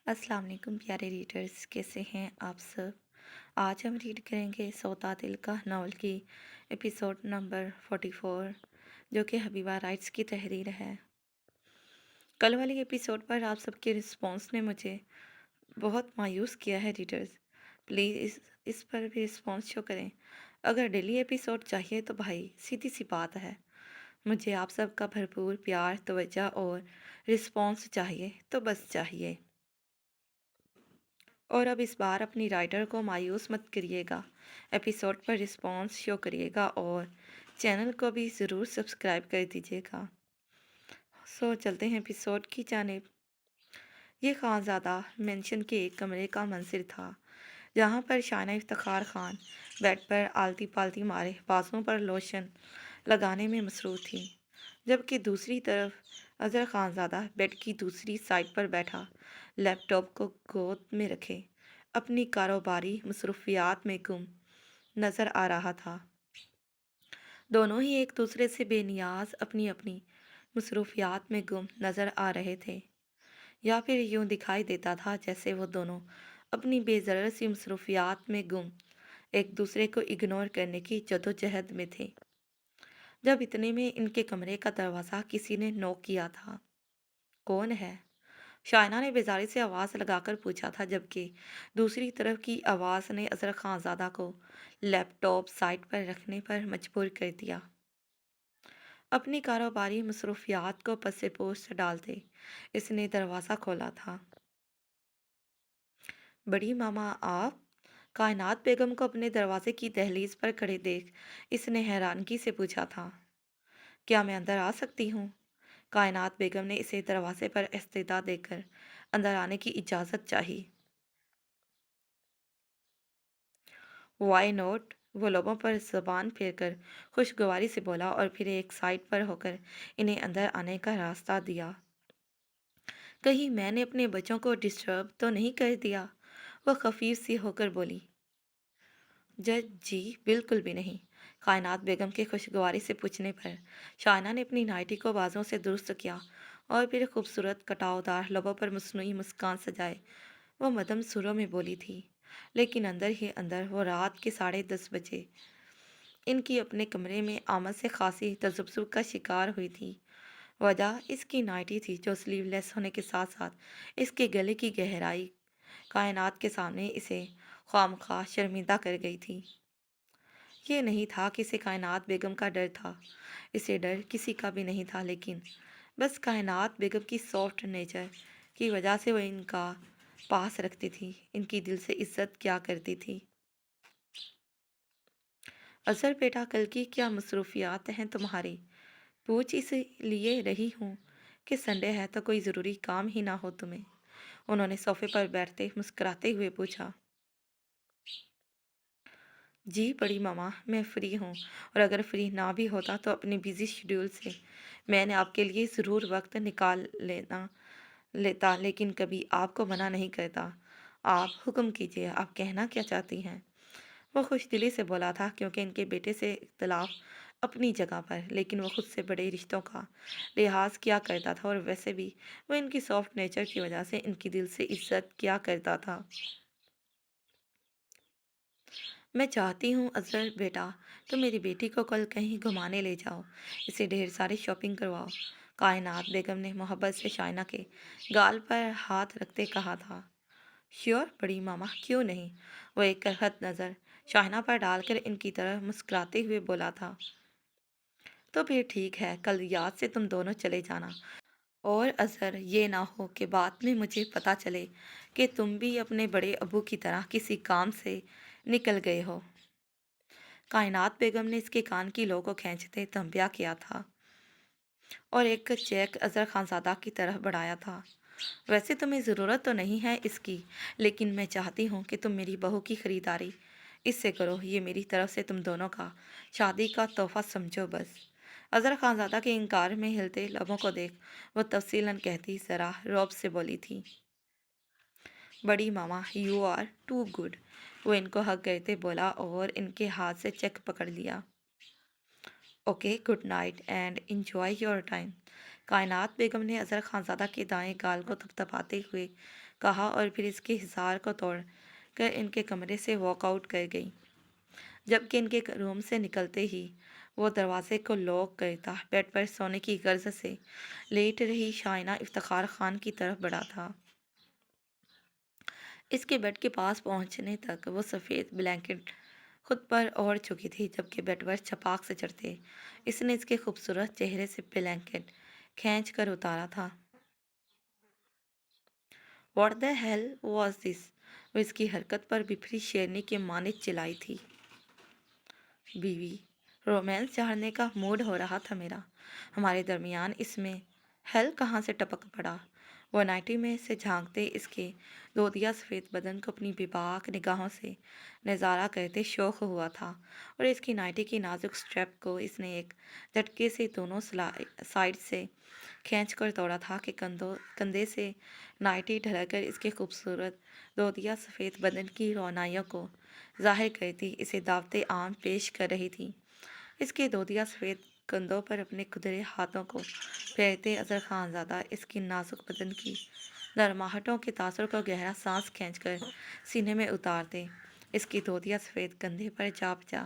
अस्सलाम वालेकुम प्यारे रीडर्स, कैसे हैं आप सब। आज हम रीड करेंगे सौदा दिल का नावल की एपिसोड नंबर 44, जो कि हबीबा राइट्स की तहरीर है। कल वाली एपिसोड पर आप सबके रिस्पॉन्स ने मुझे बहुत मायूस किया है रीडर्स। प्लीज़ इस पर भी रिस्पॉन्स शो करें। अगर डेली एपिसोड चाहिए तो भाई सीधी सी बात है, मुझे आप सबका भरपूर प्यार, तवज्जो और रिस्पॉन्स चाहिए, तो बस चाहिए। और अब इस बार अपनी राइटर को मायूस मत करिएगा, एपिसोड पर रिस्पॉन्स शो करिएगा और चैनल को भी ज़रूर सब्सक्राइब कर दीजिएगा। सो चलते हैं एपिसोड की जानिब। ये खानज़ादा मेंशन के एक कमरे का मंजर था, जहाँ पर शाना इफ्तिखार खान बेड पर आलती पालती मारे बाजुओं पर लोशन लगाने में मसरूफ़ थी, जबकि दूसरी तरफ अज़हर खानज़ादा बेड की दूसरी साइड पर बैठा लैपटॉप को गोद में रखे अपनी कारोबारी मसरूफियात में गुम नज़र आ रहा था। दोनों ही एक दूसरे से बेनियाज अपनी अपनी मसरूफियात में गुम नज़र आ रहे थे, या फिर यूं दिखाई देता था जैसे वो दोनों अपनी बेज़रर सी मसरूफियात में गुम एक दूसरे को इग्नोर करने की जदोजहद में थे। जब इतने में इनके कमरे का दरवाज़ा किसी ने नॉक किया था। कौन है? शाइना ने बेजारी से आवाज़ लगाकर पूछा था, जबकि दूसरी तरफ की आवाज़ ने अजहर खानज़ादा को लैपटॉप साइड पर रखने पर मजबूर कर दिया। अपनी कारोबारी मसरूफियात को पसे पोस्ट डालते इसने दरवाज़ा खोला था। बड़ी मामा आप? कायनात बेगम को अपने दरवाजे की दहलीज पर खड़े देख इसने हैरानगी से पूछा था। क्या मैं अंदर आ सकती हूँ? कायनात बेगम ने इसे दरवाजे पर इस्तीदा देकर अंदर आने की इजाज़त चाही। Why not? वो लोगों पर ज़बान फेरकर खुशगवारी से बोला और फिर एक साइड पर होकर इन्हें अंदर आने का रास्ता दिया। कहीं मैंने अपने बच्चों को डिस्टर्ब तो नहीं कर दिया? वो खफीफ सी होकर बोली। जज जी, बिल्कुल भी नहीं। कायनात बेगम के खुशगवारी से पूछने पर शाइना ने अपनी नाइटी को बाजों से दुरुस्त किया और फिर खूबसूरत कटावदार लबों पर मसनूई मुस्कान सजाए वो मदम सुरों में बोली थी। लेकिन अंदर ही अंदर वो रात के 10:30 बजे इनकी अपने कमरे में आमद से खासी तजुब्सुब का शिकार हुई थी। वजह इसकी नाइटी थी, जो स्लीवलेस होने के साथ साथ इसके गले की गहराई कायनात के सामने इसे ख्वामख्वाह शर्मिंदा कर गई थी। ये नहीं था कि इसे कायनात बेगम का डर था, इसे डर किसी का भी नहीं था, लेकिन बस कायनात बेगम की सॉफ्ट नेचर की वजह से वो इनका पास रखती थी, इनकी दिल से इज्जत क्या करती थी। अजहर बेटा, कल की क्या मसरूफियात हैं तुम्हारी? पूछ इसलिए रही हूँ कि संडे है तो कोई ज़रूरी काम ही ना हो तुम्हें? उन्होंने सोफे पर बैठते मुस्कुराते हुए पूछा। जी बड़ी मामा, मैं फ़्री हूँ, और अगर फ़्री ना भी होता तो अपने बिज़ी शेड्यूल से मैंने आपके लिए ज़रूर वक्त निकाल लेता, लेकिन कभी आपको मना नहीं करता। आप हुक्म कीजिए, आप कहना क्या चाहती हैं? वो खुशदिली से बोला था, क्योंकि इनके बेटे से इख्तलाफ अपनी जगह पर, लेकिन वो खुद से बड़े रिश्तों का लिहाज किया करता था, और वैसे भी वो इनकी सॉफ्ट नेचर की वजह से इनकी दिल से इज्जत किया करता था। मैं चाहती हूँ अज़हर बेटा, तुम मेरी बेटी को कल कहीं घुमाने ले जाओ, इसे ढेर सारी शॉपिंग करवाओ। कायनात बेगम ने मोहब्बत से शाइना के गाल पर हाथ रखते कहा था। श्योर बड़ी मामा, क्यों नहीं? वो एक करहत नज़र शाइना पर डालकर इनकी तरफ मुस्कुराते हुए बोला था। तो फिर ठीक है, कल याद से तुम दोनों चले जाना, और अज़हर ये ना हो कि बाद में मुझे पता चले कि तुम भी अपने बड़े अबू की तरह किसी काम से निकल गए हो। कायनात बेगम ने इसके कान की लो को खींचते तंबिया किया था और एक चेक अजहर खानज़ादा की तरफ बढ़ाया था। वैसे तुम्हें ज़रूरत तो नहीं है इसकी, लेकिन मैं चाहती हूँ कि तुम मेरी बहू की ख़रीदारी इससे करो। ये मेरी तरफ से तुम दोनों का शादी का तोहफ़ा समझो बस। अजहर खानज़ादा के इनकार में हिलते लबों को देख वो तफसीलन कहती ज़रा रौब से बोली थी। बड़ी मामा, यू आर टू गुड। वो इनको हक करते बोला और इनके हाथ से चेक पकड़ लिया। Okay, good night and enjoy your time. کائنات بیگم نے اظہر خانزادہ کے دائیں گال کو تھپتھپاتے ہوئے کہا اور پھر اس کے حصار کو توڑ کر ان کے کمرے سے واک آؤٹ کر گئی۔ جبکہ ان کے روم سے نکلتے ہی وہ دروازے کو لاک کرتا بیڈ پر سونے کی غرض سے لیٹ رہی شائنہ افتخار خان کی طرف بڑھا تھا۔ اس کے بیڈ کے پاس پہنچنے تک وہ سفید بلینکٹ خود پر اوڑھ چکی تھی، جبکہ بیڈ پر چھپاک سے چڑھتے اس نے اس کے خوبصورت چہرے سے بلینکٹ کھینچ کر اتارا تھا۔ What the hell was this? وہ اس کی حرکت پر بپھری شیرنی کے مانند چلائی تھی۔ بیوی، رومانس چاڑنے کا موڈ ہو رہا تھا میرا، ہمارے درمیان اس میں ہیل کہاں سے ٹپک پڑا؟ وہ نائٹی میں سے جھانکتے اس کے دودیا سفید بدن کو اپنی بےباک نگاہوں سے نظارہ کرتے شوق ہوا تھا، اور اس کی نائٹی کی نازک سٹریپ کو اس نے ایک جھٹکے سے دونوں سائڈ سے کھینچ کر توڑا تھا کہ کندھے سے نائٹی ڈھلا کر اس کے خوبصورت دودیا سفید بدن کی رونائیوں کو ظاہر کرتی اسے دعوت عام پیش کر رہی تھی۔ اس کے دودیا سفید کندھوں پر اپنے کھدرے ہاتھوں کو پھیرتے اظہر خانزادہ اس کی نازک بدن کی نرماہٹوں کے تاثر کو گہرا سانس کھینچ کر سینے میں اتارتے اس کی دودیا سفید کندھے پر جا بجا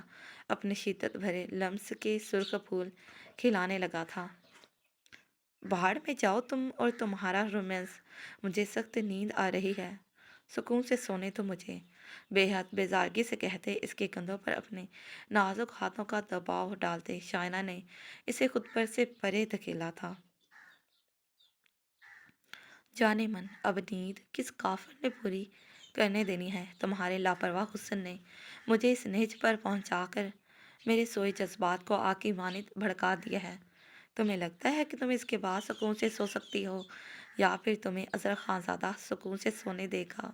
اپنے شدت بھرے لمس کے سرخ پھول کھلانے لگا تھا۔ باہر میں جاؤ تم اور تمہارا رومانس، مجھے سخت نیند آ رہی ہے، سکون سے سونے تو مجھے، بے حد بیزارگی سے کہتے اس کے کندھوں پر اپنے نازک ہاتھوں کا دباؤ ڈالتے شائنہ نے اسے خود پر سے پرے دھکیلا تھا۔ جانے من، اب نیند کس کافر نے پوری کرنے دینی ہے؟ تمہارے لاپرواہ حسن نے مجھے اس نہج پر پہنچا کر میرے سوئے جذبات کو آگ کی مانند بھڑکا دیا ہے۔ تمہیں لگتا ہے کہ تم اس کے بعد سکون سے سو سکتی ہو، یا پھر تمہیں اظہر خانزادہ سکون سے سونے دے گا؟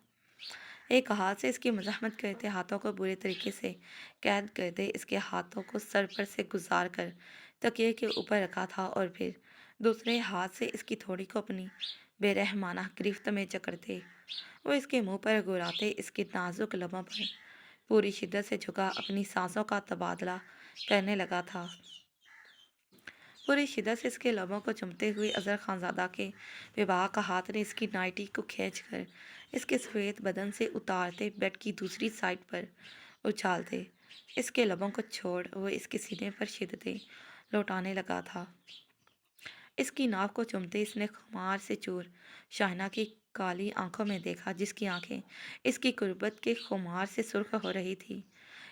ایک ہاتھ سے اس کی مزاحمت کرتے ہاتھوں کو برے طریقے سے قید کرتے اس کے ہاتھوں کو سر پر سے گزار کر تکیے کے اوپر رکھا تھا، اور پھر دوسرے ہاتھ سے اس کی تھوڑی کو اپنی بے رحمانہ گرفت میں جکڑتے وہ اس کے منہ پر گراتے اس کے نازک لبوں پر پوری شدت سے جھکا اپنی سانسوں کا تبادلہ کرنے لگا تھا۔ پوری شدت سے اس کے لبوں کو چومتے ہوئے اظہر خانزادہ کے بے-باک ہاتھ نے اس کی نائٹی کو کھینچ کر اس کے سفید بدن سے اتارتے بیڈ کی دوسری سائڈ پر اچھالتے اس کے لبوں کو چھوڑ وہ اس کے سینے پر شدتیں لوٹانے لگا تھا۔ اس کی ناک کو چومتے اس نے خمار سے چور شائنہ کی کالی آنکھوں میں دیکھا، جس کی آنکھیں اس کی قربت کے خمار سے سرخ ہو رہی تھی۔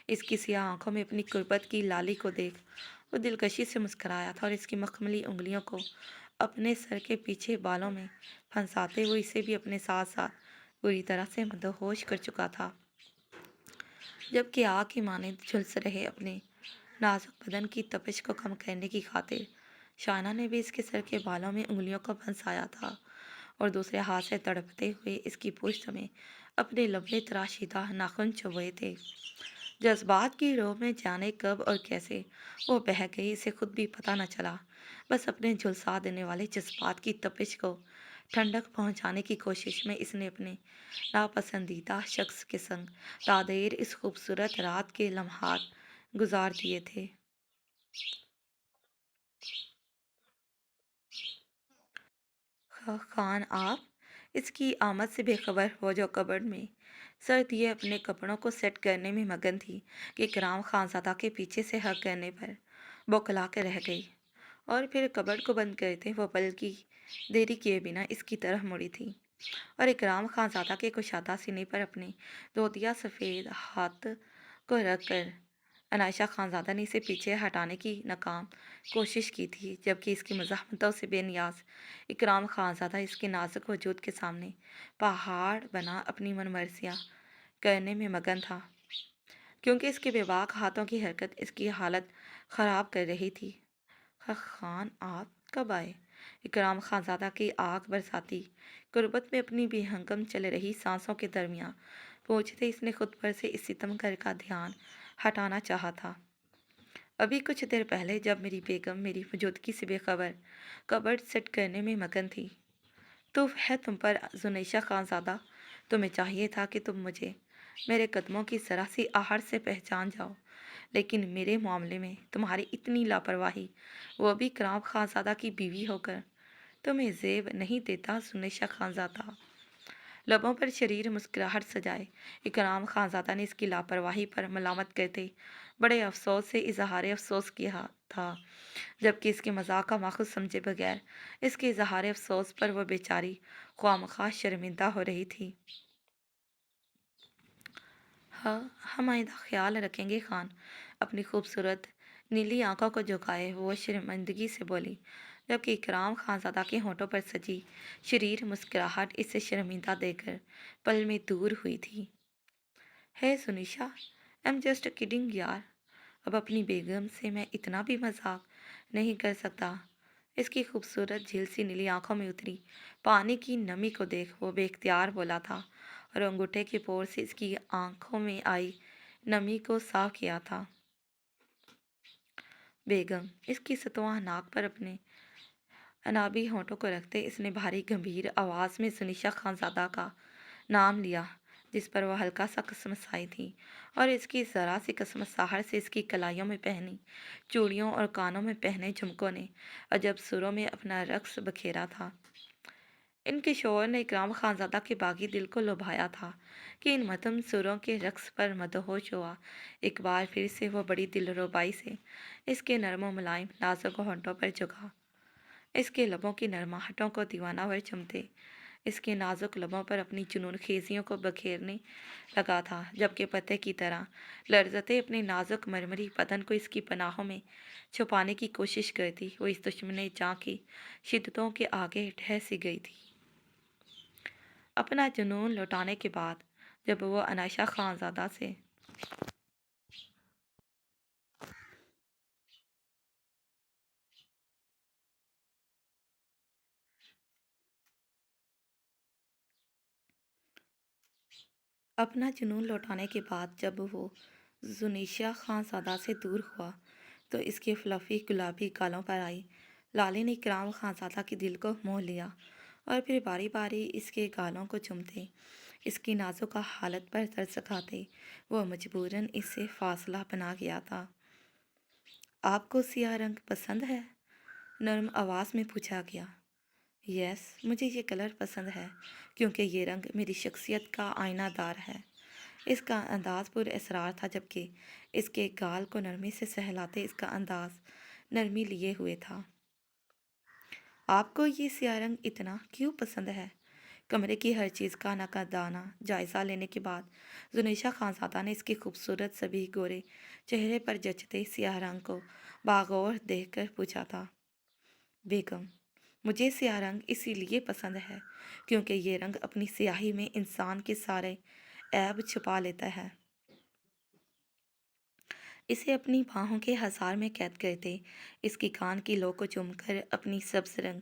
اس کی سیاہ آنکھوں میں اپنی قربت کی لالی کو دیکھ وہ دلکشی سے مسکرایا تھا، اور اس کی مخملی انگلیوں کو اپنے سر کے پیچھے بالوں میں پھنساتے وہ اسے بھی اپنے ساتھ ساتھ پوری طرح سے مدہوش کر چکا تھا۔ جبکہ آگ کی مانند جھلس رہے اپنے نازک بدن کی تپش کو کم کرنے کی خاطر شائنہ نے بھی اس کے سر کے بالوں میں انگلیوں کو پھنسایا تھا، اور دوسرے ہاتھ سے تڑپتے ہوئے اس کی پشت میں اپنے لمبے تراشیدہ ناخن چبوئے تھے۔ جذبات کی رو میں جانے کب اور کیسے وہ بہہ گئی اسے خود بھی پتہ نہ چلا، بس اپنے جھلسا دینے والے جذبات کی تپش کو ٹھنڈک پہنچانے کی کوشش میں اس نے اپنے ناپسندیدہ شخص کے سنگ تا دیر اس خوبصورت رات کے لمحات گزار دیے تھے۔ خان آپ اس کی آمد سے بے خبر ہو جو کبرڈ میں سر دیے اپنے کپڑوں کو سیٹ کرنے میں مگن تھی کہ اکرام خانزادہ کے پیچھے سے ہگ کرنے پر بوکھلا کے رہ گئی، اور پھر کبرڈ کو بند کرتے وہ پل کی دیری کیے بنا اس کی طرف مڑی تھی، اور اکرام خانزادہ کے کشادہ سینے پر اپنے دودیا سفید ہاتھ کو رکھ کر عنائشہ خانزادہ نے اسے پیچھے ہٹانے کی ناکام کوشش کی تھی، جبکہ اس کی مزاحمتوں سے بے نیاز اکرام خانزادہ اس کے نازک وجود کے سامنے پہاڑ بنا اپنی من مرضیاں کرنے میں مگن تھا، کیونکہ اس کے بے باک ہاتھوں کی حرکت اس کی حالت خراب کر رہی تھی۔ خان آپ کب آئے؟ اکرام خانزادہ کی آگ برساتی قربت میں اپنی بے ہنگم چل رہی سانسوں کے درمیان پہنچتے اس نے خود پر سے اس ستمگر کا دھیان ہٹانا چاہا تھا۔ ابھی کچھ دیر پہلے جب میری بیگم میری موجودگی سے بے خبر کبرڈ سیٹ کرنے میں مگن تھی تو ہے تم پر زنیشہ خانزادہ، تمہیں چاہیے تھا کہ تم مجھے میرے قدموں کی ذرا سی آہٹ سے پہچان جاؤ، لیکن میرے معاملے میں تمہاری اتنی لاپرواہی، وہ بھی اکرام خانزادہ کی بیوی ہو کر، तुम्हें ज़ेब नहीं देता सुनेशा खानज़ादा। लबों पर शरीर मुस्कुराहट सजाए इकराम खानज़ादा ने इसकी लापरवाही पर मलामत करते बड़े अफसोस से इजहार अफसोस किया था, जबकि इसके मजाक का माखुद समझे बगैर इसके इजहार अफसोस पर वह बेचारी ख्वामखा शर्मिंदा हो रही थी। हाँ, हम आइंदा ख्याल रखेंगे खान। अपनी खूबसूरत नीली आंखों को झुकाए वो शर्मिंदगी से बोली, जबकि इकराम खानज़ादा के होठों पर सजी शरीर मुस्कुराहट इसे शर्मिंदा देकर पल में दूर हुई थी। है सुनिशा, आई एम जस्ट किडिंग यार। अब अपनी बेगम से मैं इतना भी मजाक नहीं कर सकता। इसकी खूबसूरत झील सी नीली आंखों में उतरी पानी की नमी को देख वो बेख्तियार बोला था और अंगूठे के पोर से इसकी आंखों में आई नमी को साफ किया था। बेगम, इसकी सतवां नाक पर अपने अनाबी होठों को रखते इसने भारी गंभीर आवाज़ में सुनिशा खानज़ादा का नाम लिया, जिस पर वह हल्का सा कसमसाई थी और इसकी ज़रा सी कसमसाहट से इसकी कलाइयों में पहनी चूड़ियों और कानों में पहने झुमकों ने अजब सुरों में अपना रक्स बखेरा था। इनके शोर ने इकराम खानज़ादा के बागी दिल को लुभाया था कि इन मध्यम सुरों के रक्स पर मदहोश हुआ। एक बार फिर से वह बड़ी दिलरुबाई से इसके नरम व मुलायम नाजुक होंठों पर झुका। इसके लबों की नरमाहटों को दीवानावर चमते इसके नाजुक लबों पर अपनी जुनून खेजियों को बखेरने लगा था, जबकि पत्ते की तरह लर्जते अपने नाजुक मरमरी बदन को इसकी पनाहों में छुपाने की कोशिश करती वो इस दुश्मन जाँ की शिद्दतों के आगे ढह सी गई थी। अपना जुनून लौटाने के बाद जब वो अनायशा खानज़ादा से अपना जुनून लौटाने के बाद जब वो जुनिशा खानज़ादा से दूर हुआ तो इसके फ्लफ़ी गुलाबी गालों पर आई लाली ने इकराम खानज़ादा के दिल को मोह लिया और फिर बारी बारी इसके गालों को चूमते इसकी नाजुक हालत पर तरस खाते वो मजबूरन इससे फासला बना गया था। आपको सियाह रंग पसंद है? नर्म आवाज़ में पूछा गया। यस, मुझे ये कलर पसंद है क्योंकि ये रंग मेरी शख्सियत का आईनादार है। इसका अंदाज़ पुरअसरार था, जबकि इसके गाल को नरमी से सहलाते इसका अंदाज़ नरमी लिए हुए था। आपको ये सियाह रंग इतना क्यों पसंद है? कमरे की हर चीज़ का नकादाना जायज़ा लेने के बाद जुनेशा खानज़ादा ने इसके खूबसूरत सभी गोरे चेहरे पर जचते सियाह रंग को बागौर देखकर पूछा था। बेगम, मुझे सियाह रंग इसीलिए पसंद है क्योंकि ये रंग अपनी स्याही में इंसान के सारे ऐब छुपा लेता है। इसे अपनी बाहों के हसार में कैद करते इसकी कान की लो को चूमकर अपनी सब्ज रंग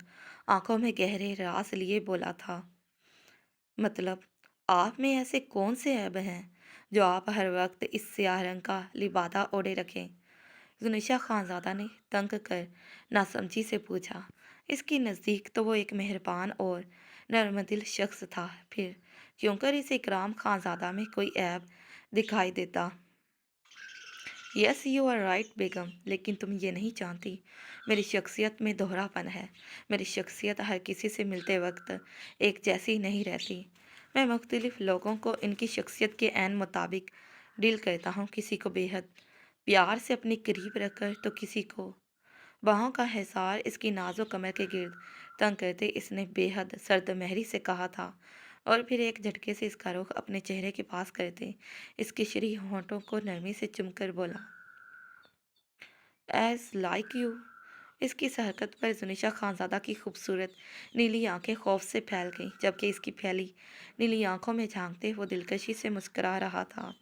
आंखों में गहरे रास लिए बोला था। मतलब, आप में ऐसे कौन से ऐब हैं जो आप हर वक्त इस स्याह रंग का लिबादा ओढ़े रखें? जुनिशा खानज़ादा ने तंग कर नासमझी से पूछा। इसके नज़दीक तो वो एक मेहरबान और नर्मदिल शख्स था, फिर क्यों कर इसे इकराम खानज़ादा में कोई ऐब दिखाई देता। यस, यू आर राइट बेगम, लेकिन तुम ये नहीं जानती मेरी शख्सियत में दोहरापन है। मेरी शख्सियत हर किसी से मिलते वक्त एक जैसी नहीं रहती। मैं मुख्तलिफ लोगों को इनकी शख्सियत के ऐन मुताबिक डील करता हूँ, किसी को बेहद प्यार से अपने करीब रखकर तो किसी को बाहों का हिसार इसकी नाजुक कमर के गिर्द तंग करते इसने बेहद सर्द महरी से कहा था और फिर एक झटके से इसका रुख अपने चेहरे के पास करते इसके श्री होंठों को नरमी से चुमकर बोला, एज लाइक यू। इसकी इस हरकत पर जुनिशा खानज़ादा की खूबसूरत नीली आंखें खौफ से फैल गईं, जबकि इसकी फैली नीली आंखों में झांकते वो दिलकशी से मुस्करा रहा था।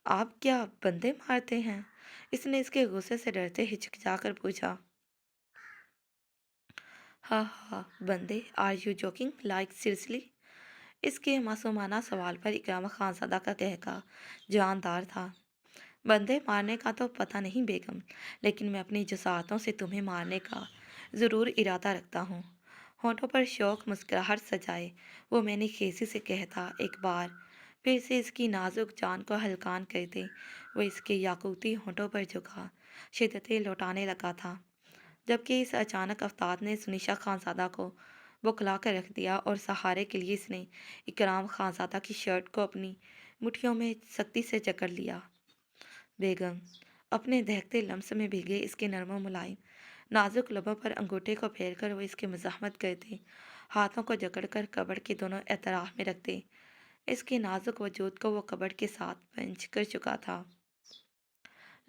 आप क्या बंदे मारते हैं? इसने इसके गुस्से से डरते हिचकिचाकर पूछा। हाँ हाँ, बंदे, are you joking like seriously? इसके मासूमाना सवाल पर इकराम खानज़ादा का कहका जानदार था। बंदे मारने का तो पता नहीं बेगम, लेकिन मैं अपनी जसातों से तुम्हें मारने का ज़रूर इरादा रखता हूँ। होठों पर शौक मुस्कुराहट सजाए वो मैंने खेसी से कहता एक बार फिर से इसकी नाजुक जान को हलकान करते वो इसके याकूती होठों पर झुका शिद्दतें लौटाने लगा था, جبکہ اس اچانک افتاد نے سنیشا خانزادہ کو بکلا کر رکھ دیا اور سہارے کے لیے اس نے اکرام خانزادہ کی شرٹ کو اپنی مٹھیوں میں سختی سے جکڑ لیا۔ بیگم اپنے دہتے لمس میں بھیگے اس کے نرم و ملائم نازک لبوں پر انگوٹھے کو پھیر کر وہ اس کی مزاحمت کرتے، ہاتھوں کو جکڑ کر کبڑ کے دونوں اطراف میں رکھتے۔ اس کے نازک وجود کو وہ کبڑ کے ساتھ پنچ کر چکا تھا۔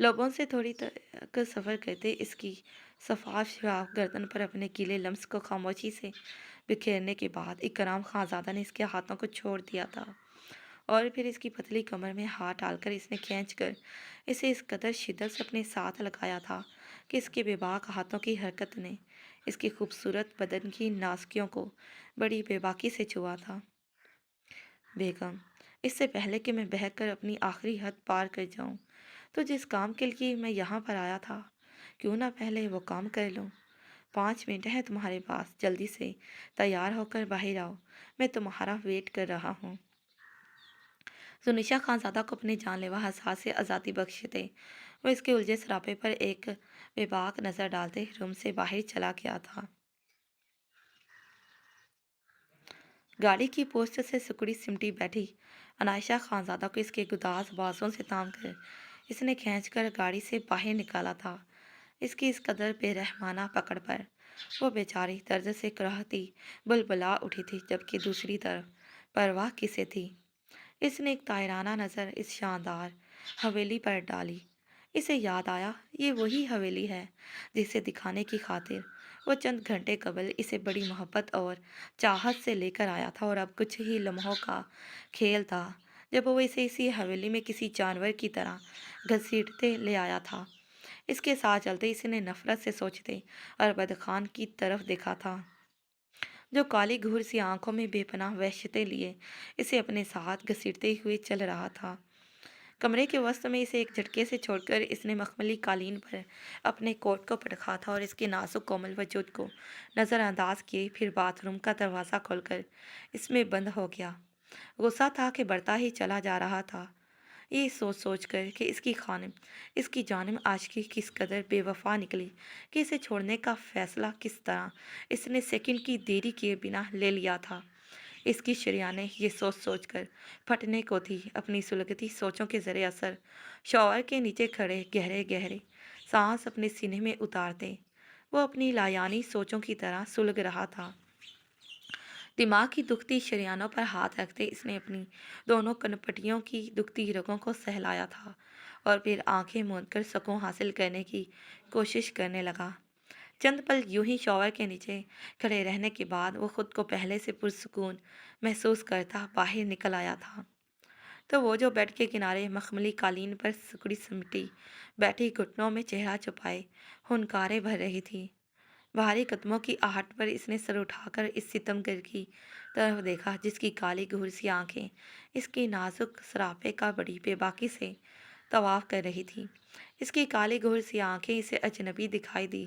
لبوں سے تھوڑی تک سفر کرتے اس کی شفاف گردن پر اپنے گیلے لمس کو خاموشی سے بکھیرنے کے بعد اکرام خانزادہ نے اس کے ہاتھوں کو چھوڑ دیا تھا، اور پھر اس کی پتلی کمر میں ہاتھ ڈال کر اس نے کھینچ کر اسے اس قدر شدت سے اپنے ساتھ لگایا تھا کہ اس کے بے باک ہاتھوں کی حرکت نے اس کی خوبصورت بدن کی نازکیوں کو بڑی بے باکی سے چھوا تھا۔ بیگم اس سے پہلے کہ میں بہک کر اپنی آخری حد پار کر جاؤں تو جس کام کے لیے میں یہاں پر آیا تھا کیوں نہ پہلے وہ کام کر لوں۔ 5 منٹ ہے تمہارے پاس، جلدی سے تیار ہو کر باہر آؤ، میں تمہارا ویٹ کر رہا ہوں۔ سنیشا خانزادہ کو اپنے جان لیوا احساس سے آزادی بخشتے وہ اس کے الجھے سراپے پر ایک بے باک نظر ڈالتے روم سے باہر چلا گیا تھا۔ گاڑی کی پوسٹ سے سکڑی سمٹی بیٹھی عنائشہ خانزادہ کو اس کے گداز بازوں سے تام کر اس نے کھینچ کر گاڑی سے باہر نکالا تھا۔ اس کی اس قدر بے رحمانہ پکڑ پر وہ بیچاری درد سے کراہتی بلبلا اٹھی تھی، جبکہ دوسری طرف پرواہ کسے تھی۔ اس نے ایک طائرانہ نظر اس شاندار حویلی پر ڈالی۔ اسے یاد آیا یہ وہی حویلی ہے جسے دکھانے کی خاطر وہ چند گھنٹے قبل اسے بڑی محبت اور چاہت سے لے کر آیا تھا، اور اب کچھ ہی لمحوں کا کھیل تھا جب وہ اسے اسی حویلی میں کسی جانور کی طرح گھسیٹتے لے آیا تھا۔ اس کے ساتھ چلتے اس نے نفرت سے سوچتے اربد خان کی طرف دیکھا تھا، جو کالی گھور سی آنکھوں میں بے پناہ وحشتیں لیے اسے اپنے ساتھ گھسیٹتے ہوئے چل رہا تھا۔ کمرے کے وسط میں اسے ایک جھٹکے سے چھوڑ کر اس نے مخملی قالین پر اپنے کوٹ کو پٹکا تھا اور اس کے نازک کومل وجود کو نظر انداز کیے، پھر باتھ روم کا دروازہ کھول کر اس میں بند ہو گیا۔ غصہ تھا کہ بڑھتا ہی چلا جا رہا تھا، یہ سوچ سوچ کر کہ اس کی خانم اس کی جانب عاشقی کس قدر بے وفا نکلی کہ اسے چھوڑنے کا فیصلہ کس طرح اس نے سیکنڈ کی دیری کیے بنا لے لیا تھا۔ اس کی شریانیں یہ سوچ سوچ کر پھٹنے کو تھی، اپنی سلگتی سوچوں کے زیر اثر شاور کے نیچے کھڑے گہرے گہرے سانس اپنے سینے میں اتارتے وہ اپنی لایانی سوچوں کی طرح سلگ رہا تھا۔ دماغ کی دکھتی شریانوں پر ہاتھ رکھتے اس نے اپنی دونوں کنپٹیوں کی دکھتی رگوں کو سہلایا تھا، اور پھر آنکھیں موند کر سکون حاصل کرنے کی کوشش کرنے لگا۔ چند پل یوں ہی شاور کے نیچے کھڑے رہنے کے بعد وہ خود کو پہلے سے پرسکون محسوس کرتا باہر نکل آیا تھا، تو وہ جو بیڈ کے کنارے مخملی قالین پر سکڑی سمٹی بیٹھی گھٹنوں میں چہرہ چھپائے ہنکاریں بھر رہی تھی۔ بھاری قدموں کی آہٹ پر اس نے سر اٹھا کر اس ستم گر کی طرف دیکھا جس کی کالی گھور سی آنکھیں اس کی نازک سراپے کا بڑی بے باکی سے طواف کر رہی تھی۔ اس کی کالی گھور سی آنکھیں اسے اجنبی دکھائی دی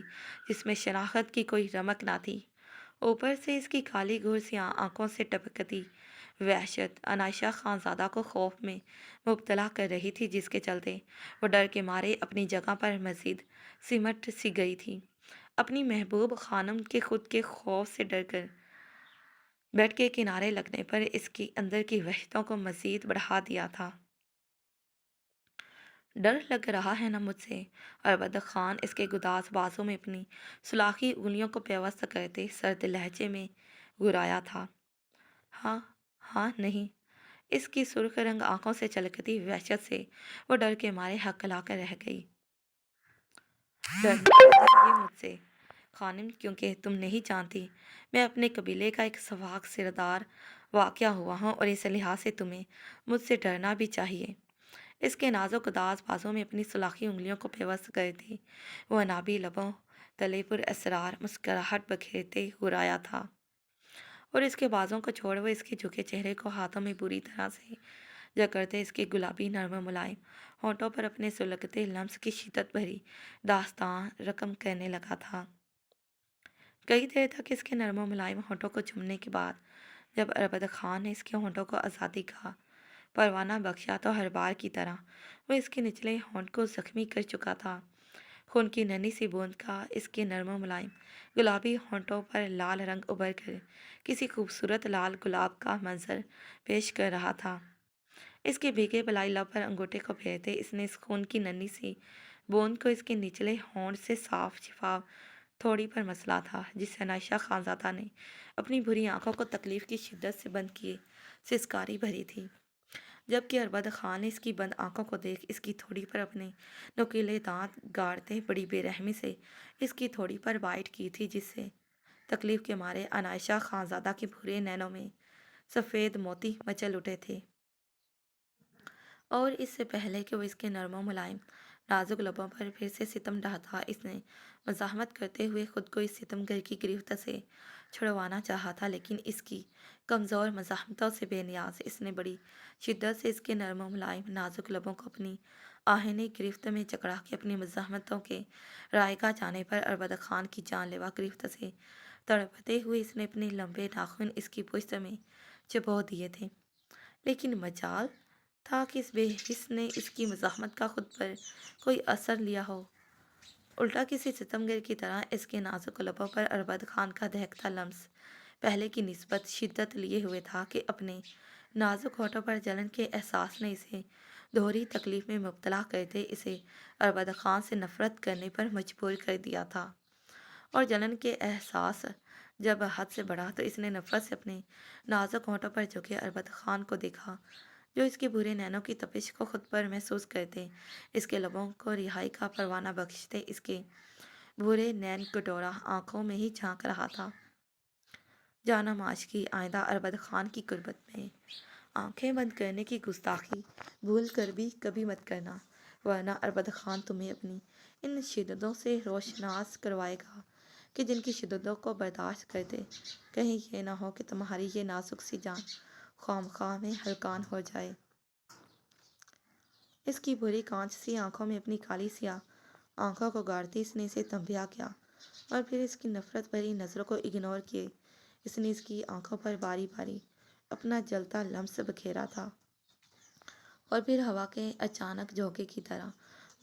جس میں شناخت کی کوئی رمق نہ تھی۔ اوپر سے اس کی کالی گھور سی آنکھوں سے ٹپکتی وحشت عنائشہ خانزادہ کو خوف میں مبتلا کر رہی تھی، جس کے چلتے وہ ڈر کے مارے اپنی جگہ پر مزید سمٹ سی گئی تھی۔ اپنی محبوب خانم کے خود کے خوف سے ڈر کر بیڈ کے کنارے لگنے پر اس کی اندر کی وحشتوں کو مزید بڑھا دیا تھا۔ ڈر لگ رہا ہے نا مجھ سے؟ اربد خان اس کے گداز بازوں میں اپنی سلاخی انگلیوں کو پیوست کرتے سرد لہجے میں گرایا تھا۔ ہاں ہاں نہیں، اس کی سرخ رنگ آنکھوں سے چلکتی وحشت سے وہ ڈر کے مارے ہکلا کر رہ گئی۔ ڈرنا چاہیے مجھ سے خانم، کیونکہ تم نہیں جانتی میں اپنے قبیلے کا ایک سواک سردار واقع ہوا ہوں، اور اس لحاظ سے تمہیں مجھ سے ڈرنا بھی چاہیے۔ اس کے نازک گداز بازوں میں اپنی سلاخی انگلیوں کو پیوست کرتی وہ انابی لبوں تلے پر اسرار مسکراہٹ بکھیرتے گرایا تھا، اور اس کے بازوں کو چھوڑ وہ اس کے جھکے چہرے کو ہاتھوں میں بری طرح سے جکڑتے اس کے گلابی نرم ملائم ہونٹوں پر اپنے سلگتے لمس کی شدت بھری داستان رقم کرنے لگا تھا۔ کئی دیر تک اس کے نرم و ملائم ہونٹوں کو چومنے کے بعد جب اربد خان نے اس کے ہونٹوں کو آزادی کا پروانہ بخشا تو ہر بار کی طرح وہ اس کے نچلے ہونٹ کو زخمی کر چکا تھا۔ खून की नन्ही सी बूंद का इसके नरम मुलायम गुलाबी होंठों पर लाल रंग उभर कर किसी खूबसूरत लाल गुलाब का मंजर पेश कर रहा था। इसके भीगे बलाई लब पर अंगूठे को फेरते इसने इस खून की नन्ही सी बूंद को इसके निचले होंठ से साफ शिफाफ थोड़ी पर मसला था, जिससे अनायशा खानजादा ने अपनी बुरी आंखों को तकलीफ की शिद्दत से बंद किए सिसकारी भरी थी। जबकि अरबद खान ने इसकी बंद आंखों को देख इसकी थोड़ी पर अपने नुकीले दांत गाड़ते बड़ी बेरहमी से इसकी थोड़ी पर बाइट की थी, जिससे तकलीफ के मारे अनायशा खानजादा के भूरे नैनों में सफ़ेद मोती मचल उठे थे। और इससे पहले कि वो इसके नरम मुलायम नाजुक लबों पर फिर से सितम ढाता, इसने मज़ाहमत करते हुए खुद को इस सितमगर की गिरफ्त से छुड़वाना चाहा था, लेकिन इसकी कमज़ोर मज़ाहमतों से बेनियाज इसने बड़ी शिद्दत से इसके नरम मुलायम नाजुक लबों को अपनी आहनी गिरफ्त में जकड़ा के अपनी मज़ाहमतों के रायगा जाने पर अरबद खान की जानलेवा गिरफ्त से तड़पते हुए इसने अपने लंबे नाखून इसकी पुश्त में चबो दिए थे। लेकिन मजाल था कि इस बेहिस ने इसकी मज़ाहमत का खुद पर कोई असर लिया हो। उल्टा किसी सितमगर की तरह इसके नाजुक लबों पर अरबद खान का दहकता लम्स पहले की निस्बत शिद्दत लिए हुए था कि अपने नाजुक होठों पर जलन के एहसास ने इसे दोहरी तकलीफ में मुब्तला करते इसे अरबद खान से नफरत करने पर मजबूर कर दिया था। और जलन के एहसास जब हद से बढ़ा तो इसने नफरत से अपने नाजुक होठों पर झुके अरबद खान को देखा, जो इसके बुरे नैनों की तपिश को खुद पर महसूस करते इसके लबों को रिहाई का परवाना बख्शते इसके बुरे नैन कटोरा आंखों में ही झांक रहा था। जाना माश की आइंदा अरबद खान की कुर्बत में आंखें बंद करने की गुस्ताखी भूल कर भी कभी मत करना, वरना अरबद खान तुम्हें अपनी इन शिद्दतों से रोशनास करवाएगा कि जिनकी शिद्दतों को बर्दाश्त करते कहीं ये ना हो कि तुम्हारी ये नाजुक सी जान खामखा में हलकान हो जाए। इसकी बुरी कांच सी आंखों में अपनी काली सिया आंखों को गाड़ती इसने इसे तंबिया किया, और फिर इसकी नफरत भरी नज़रों को इग्नोर किए इसने इसकी आंखों पर बारी बारी अपना जलता लम्स बखेरा था। और फिर हवा के अचानक झोंके की तरह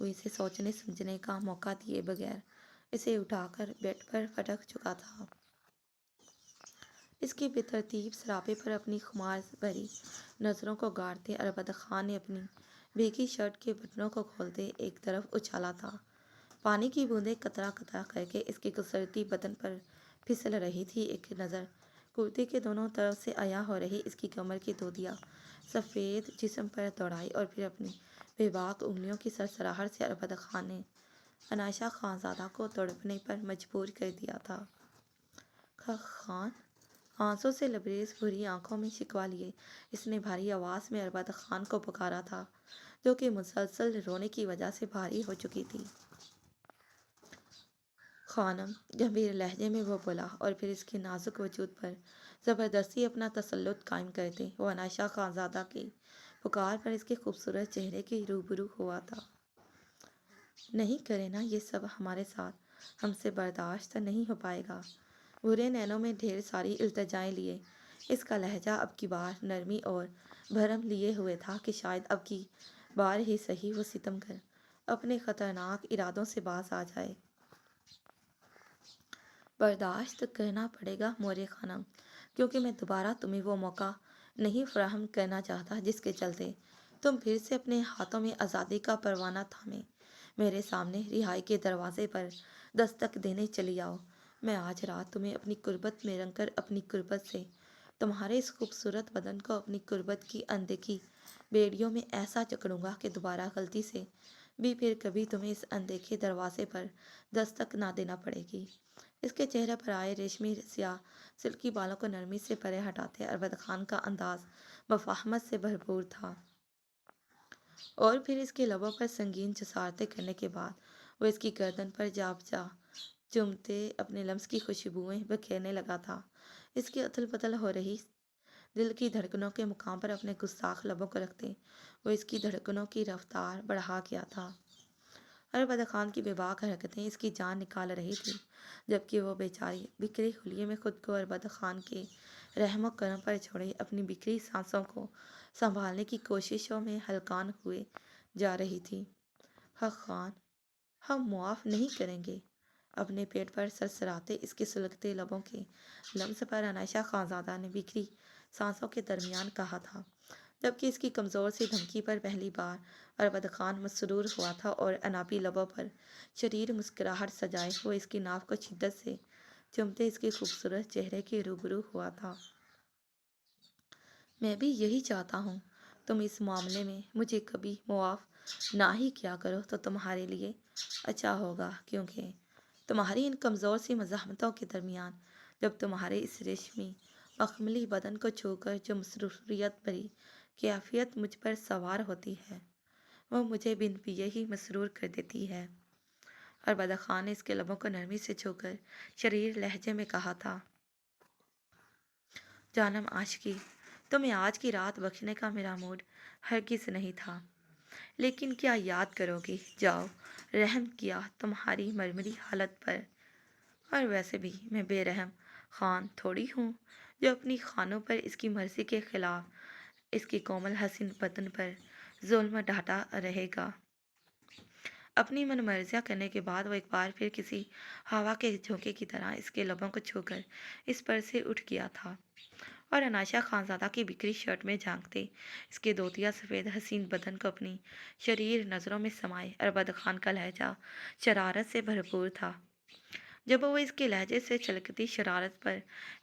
वो इसे सोचने समझने का मौका दिए बगैर इसे उठाकर बेड पर पटक चुका था। इसकी बेतरतीब सरापे पर अपनी खुमार भरी नज़रों को गाड़ते अरबद खान ने अपनी भीगी शर्ट के बटनों को खोलते एक तरफ उछाला था। पानी की बूंदें कतरा कतरा करके इसके कुसरती बदन पर फिसल रही थी। एक नज़र कुर्ते के दोनों तरफ से अया हो रही इसकी कमर की दूधिया सफ़ेद जिस्म पर दौड़ाई, और फिर अपनी बेबाक उंगलियों की सरसराहट से अरबद खान ने अनायशा खानजादा को तड़पने पर मजबूर कर दिया था। खान आंसू से लबरेज भूरी आंखों में शिकवा लिए इसने भारी आवाज़ में अरबद खान को पुकारा था, जो कि मुसलसल रोने की वजह से भारी हो चुकी थी। खानम गंभीर लहजे में वो बोला, और फिर इसके नाजुक वजूद पर ज़बरदस्ती अपना तसल्लुत कायम करते वो अनायशा खानजादा की पुकार पर इसके खूबसूरत चेहरे की रूबरू हुआ था। नहीं करे ना ये सब हमारे साथ, हमसे बर्दाश्त नहीं हो पाएगा। बुरे नैनों में ढेर सारी इल्तजाएं लिए इसका लहजा अब की बार नरमी और भरम लिए हुए था कि शायद अब की बार ही सही वो सितम कर अपने ख़तरनाक इरादों से बाज आ जाए। बर्दाश्त करना पड़ेगा मोरे खानम, क्योंकि मैं दोबारा तुम्हें वो मौका नहीं फराहम करना चाहता जिसके चलते तुम फिर से अपने हाथों में आज़ादी का परवाना थामे मेरे सामने रिहाई के दरवाजे पर दस्तक देने चली आओ। मैं आज रात तुम्हें अपनी कुर्बत में रंगकर अपनी कुर्बत से तुम्हारे इस खूबसूरत बदन को अपनी कुर्बत की अनदेखी बेड़ियों में ऐसा जकड़ूंगा कि दोबारा गलती से भी फिर कभी तुम्हें इस अनदेखे दरवाजे पर दस्तक ना देना पड़ेगी। इसके चेहरे पर आए रेशमी स्याह सिल्की बालों को नरमी से परे हटाते अरबद खान का अंदाज मफाहमत से भरपूर था, और फिर इसके लबों पर संगीन जसारतें करने के बाद वो इसकी गर्दन पर जा चुमते अपने लम्स की खुशबुएं बखेरने लगा था। इसकी अथल पथल हो रही दिल की धड़कनों के मुकाम पर अपने गुस्ताख लबों को रखते वो इसकी धड़कनों की रफ्तार बढ़ा गया था। अरबद खान की बेबाक हरकतें इसकी जान निकाल रही थी, जबकि वो बेचारी बिखरी हुलिये में खुद को अरबद खान के रहमो करम पर छोड़े अपनी बिखरी सांसों को संभालने की कोशिशों में हलकान हुए जा रही थी। हक खान ہم معاف نہیں کریں گے۔ اپنے پیٹ پر سرسراتے اس کے سلگتے لبوں کے لمس پر عنائشہ خانزادہ نے بکھری سانسوں کے درمیان کہا تھا، جبکہ اس کی کمزور سی دھمکی پر پہلی بار اربد خان مسرور ہوا تھا اور انابی لبوں پر شریر مسکراہٹ سجائے وہ اس کی ناف کو شدت سے چومتے اس کے خوبصورت چہرے کے روبرو ہوا تھا۔ میں بھی یہی چاہتا ہوں، تم اس معاملے میں مجھے کبھی معاف نہ ہی کیا کرو تو تمہارے لیے اچھا ہوگا، کیونکہ تمہاری ان کمزور سی مزاحمتوں کے درمیان جب تمہارے اس ریشمی مخملی بدن کو چھو کر جو مسروریت بھری کیفیت مجھ پر سوار ہوتی ہے وہ مجھے بن پیے ہی مسرور کر دیتی ہے۔ اور بدر خان نے اس کے لبوں کو نرمی سے چھو کر شریر لہجے میں کہا تھا، جانم عاشقی، تمہیں آج کی رات بخشنے کا میرا موڈ ہرگز نہیں تھا، لیکن کیا یاد کرو گی؟ جاؤ، رحم کیا تمہاری مرمری حالت پر۔ اور ویسے بھی میں بے رحم خان تھوڑی ہوں جو اپنی خانوں پر اس کی مرضی کے خلاف اس کی کومل حسین بدن پر ظلم ڈھاتا رہے گا۔ اپنی من مرضیاں کرنے کے بعد وہ ایک بار پھر کسی ہوا کے جھونکے کی طرح اس کے لبوں کو چھو کر اس پر سے اٹھ گیا تھا اور عنائشہ خانزادہ کی بکھری شرٹ میں جھانکتے اس کے دوتیا سفید حسین بدن کو اپنی شریر نظروں میں سمائے۔ اربد خان کا لہجہ شرارت سے بھرپور تھا، جب وہ اس کے لہجے سے چھلکتی شرارت پر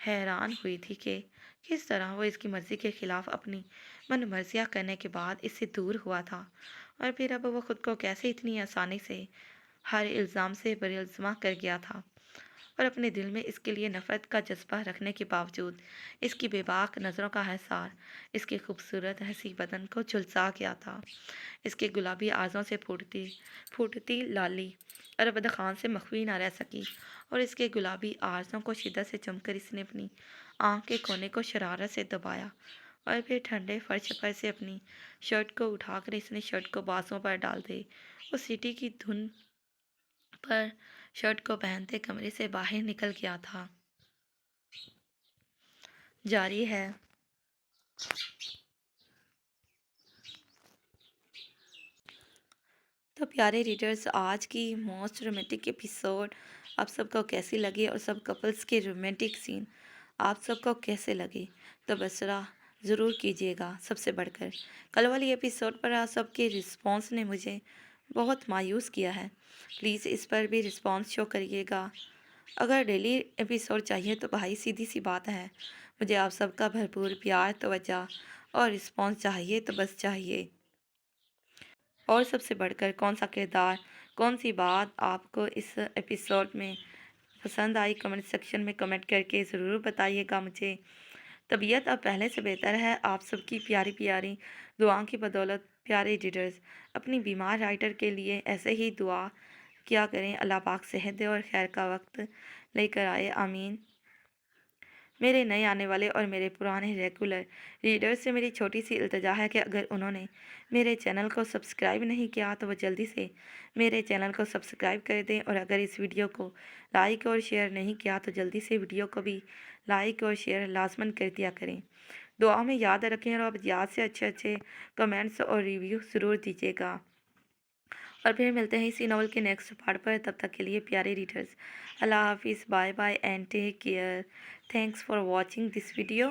حیران ہوئی تھی کہ کس طرح وہ اس کی مرضی کے خلاف اپنی من مرضیاں کرنے کے بعد اس سے دور ہوا تھا، اور پھر اب وہ خود کو کیسے اتنی آسانی سے ہر الزام سے بری الزامہ کر گیا تھا، اور اپنے دل میں اس کے لیے نفرت کا جذبہ رکھنے کے باوجود اس کی بے باک نظروں کا حصار اس کے خوبصورت حسین بدن کو جھلسا گیا تھا۔ اس کے گلابی آرزوں سے پھوٹتی لالی اربد خان سے مخفی نہ رہ سکی، اور اس کے گلابی آرزوں کو شدت سے چم کر اس نے اپنی آنکھ کے کونے کو شرارت سے دبایا، اور پھر ٹھنڈے فرش پر سے اپنی شرٹ کو اٹھا کر اس نے شرٹ کو بازوؤں پر ڈال دے وہ سیٹی کی دھن پر شرٹ کو پہنتے کمرے سے باہر نکل گیا تھا۔ جاری ہے۔ تو پیارے ریڈرز، آج کی موسٹ رومانٹک ایپیسوڈ آپ سب کو کیسی لگی اور سب کپلز کے رومانٹک سین آپ سب کو کیسے لگے؟ تو بسرا ضرور کیجیے گا۔ سب سے بڑھ کر کل والی ایپیسوڈ پر آپ سب کے رسپانس نے مجھے بہت مایوس کیا ہے، پلیز اس پر بھی رسپانس شو کریے گا۔ اگر ڈیلی ایپیسوڈ چاہیے تو بھائی سیدھی سی بات ہے، مجھے آپ سب کا بھرپور پیار، توجہ اور رسپانس چاہیے، تو بس چاہیے۔ اور سب سے بڑھ کر کون سا کردار، کون سی بات آپ کو اس ایپیسوڈ میں پسند آئی، کمنٹ سیکشن میں کمنٹ کر کے ضرور بتائیے گا مجھے۔ طبیعت اب پہلے سے بہتر ہے، آپ سب کی پیاری پیاری دعاؤں کی بدولت۔ پیارے ریڈرز، اپنی بیمار رائٹر کے لیے ایسے ہی دعا کیا کریں، اللہ پاک صحت دے اور خیر کا وقت لے کر آئے، آمین۔ میرے نئے آنے والے اور میرے پرانے ریگولر ریڈرز سے میری چھوٹی سی التجا ہے کہ اگر انہوں نے میرے چینل کو سبسکرائب نہیں کیا تو وہ جلدی سے میرے چینل کو سبسکرائب کر دیں، اور اگر اس ویڈیو کو لائک اور شیئر نہیں کیا تو جلدی سے ویڈیو کو بھی لائک اور شیئر لازماً کر دیا کریں۔ دعا میں یاد رکھیں، اور اب یاد سے اچھے کمنٹس اور ریویو ضرور دیجیے گا۔ اور پھر ملتے ہیں اسی ناول کے نیکسٹ پارٹ پر، تب تک کے لیے پیارے ریڈرز اللہ حافظ، bye bye and take care. Thanks for watching this video.